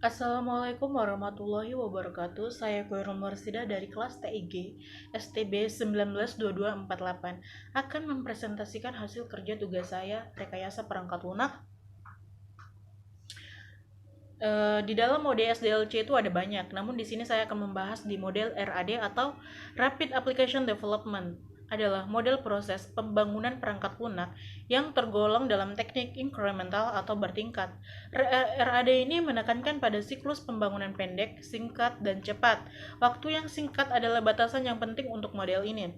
Assalamualaikum warahmatullahi wabarakatuh. Saya Khairul Marsida dari kelas TIG STB 192248 akan mempresentasikan hasil kerja tugas saya rekayasa perangkat lunak. Di dalam mode SDLC itu ada banyak, namun di sini saya akan membahas di model RAD atau Rapid Application Development, adalah model proses pembangunan perangkat lunak yang tergolong dalam teknik incremental atau bertingkat. RAD ini menekankan pada siklus pembangunan pendek, singkat, dan cepat. Waktu yang singkat adalah batasan yang penting untuk model ini.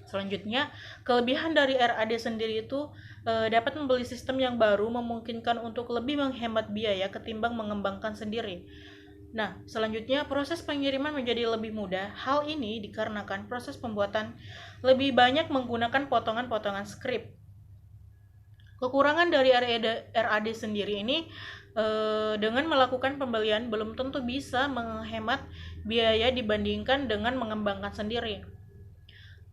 Selanjutnya, kelebihan dari RAD sendiri itu dapat membeli sistem yang baru memungkinkan untuk lebih menghemat biaya ketimbang mengembangkan sendiri. Nah, selanjutnya proses pengiriman menjadi lebih mudah. Hal ini dikarenakan proses pembuatan lebih banyak menggunakan potongan-potongan skrip. Kekurangan dari RAD sendiri ini dengan melakukan pembelian belum tentu bisa menghemat biaya dibandingkan dengan mengembangkan sendiri.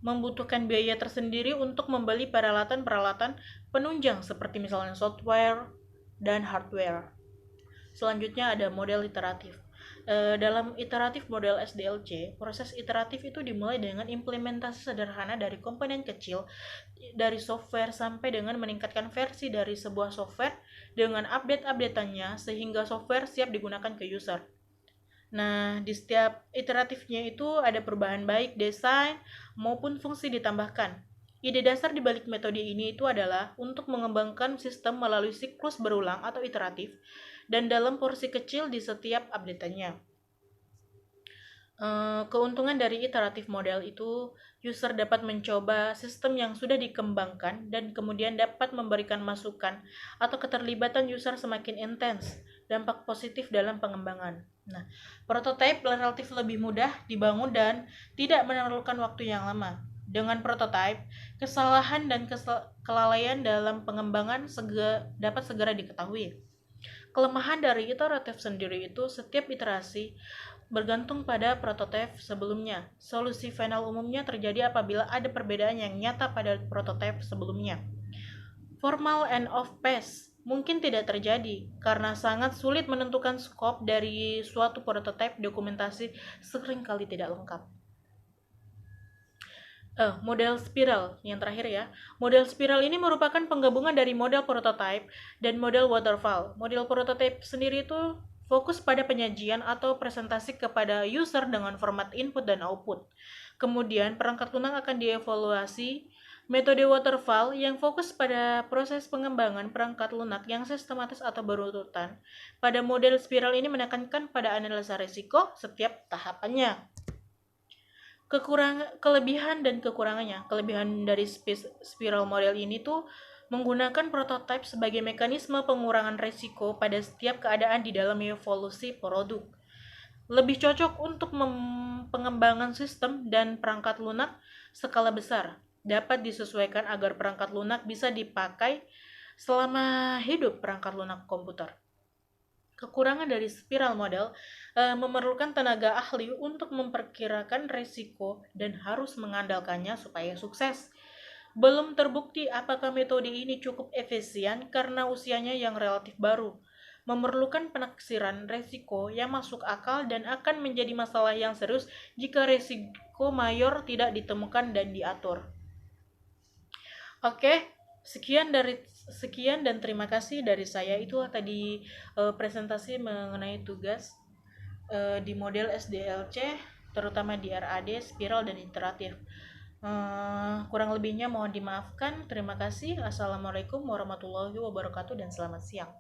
Membutuhkan biaya tersendiri untuk membeli peralatan-peralatan penunjang seperti misalnya software dan hardware. Selanjutnya ada model iteratif. Dalam iteratif model SDLC, proses iteratif itu dimulai dengan implementasi sederhana dari komponen kecil dari software sampai dengan meningkatkan versi dari sebuah software dengan update-updateannya sehingga software siap digunakan ke user. Nah, di setiap iteratifnya itu ada perubahan baik desain maupun fungsi ditambahkan. Ide dasar di balik metode ini itu adalah untuk mengembangkan sistem melalui siklus berulang atau iteratif dan dalam porsi kecil di setiap update-nya. Keuntungan dari iteratif model itu, user dapat mencoba sistem yang sudah dikembangkan dan kemudian dapat memberikan masukan atau keterlibatan user semakin intens, dampak positif dalam pengembangan. Nah, prototipe relatif lebih mudah dibangun dan tidak memerlukan waktu yang lama. Dengan prototipe, kesalahan dan kelalaian dalam pengembangan dapat segera diketahui. Kelemahan dari iteratif sendiri itu setiap iterasi bergantung pada prototipe sebelumnya. Solusi final umumnya terjadi apabila ada perbedaan yang nyata pada prototipe sebelumnya. Formal end of phase mungkin tidak terjadi karena sangat sulit menentukan skop dari suatu prototipe. Dokumentasi seringkali tidak lengkap. Model spiral yang terakhir ya. Model spiral ini merupakan penggabungan dari model prototype dan model waterfall. Model prototype sendiri itu fokus pada penyajian atau presentasi kepada user dengan format input dan output. Kemudian perangkat lunak akan dievaluasi. Metode waterfall yang fokus pada proses pengembangan perangkat lunak yang sistematis atau berurutan. Pada model spiral ini menekankan pada analisa risiko setiap tahapannya. Kelebihan dan kekurangannya. Kelebihan dari spiral model ini tuh menggunakan prototipe sebagai mekanisme pengurangan risiko pada setiap keadaan di dalam evolusi produk. Lebih cocok untuk pengembangan sistem dan perangkat lunak skala besar. Dapat disesuaikan agar perangkat lunak bisa dipakai selama hidup perangkat lunak komputer. Kekurangan dari spiral model memerlukan tenaga ahli untuk memperkirakan risiko dan harus mengandalkannya supaya sukses. Belum terbukti apakah metode ini cukup efisien karena usianya yang relatif baru. Memerlukan penaksiran risiko yang masuk akal dan akan menjadi masalah yang serius jika risiko mayor tidak ditemukan dan diatur. Oke, sekian dan terima kasih dari saya. Itulah tadi presentasi mengenai tugas di model SDLC, terutama di RAD, spiral dan iteratif. Kurang lebihnya mohon dimaafkan. Terima kasih. Assalamualaikum warahmatullahi wabarakatuh dan selamat siang.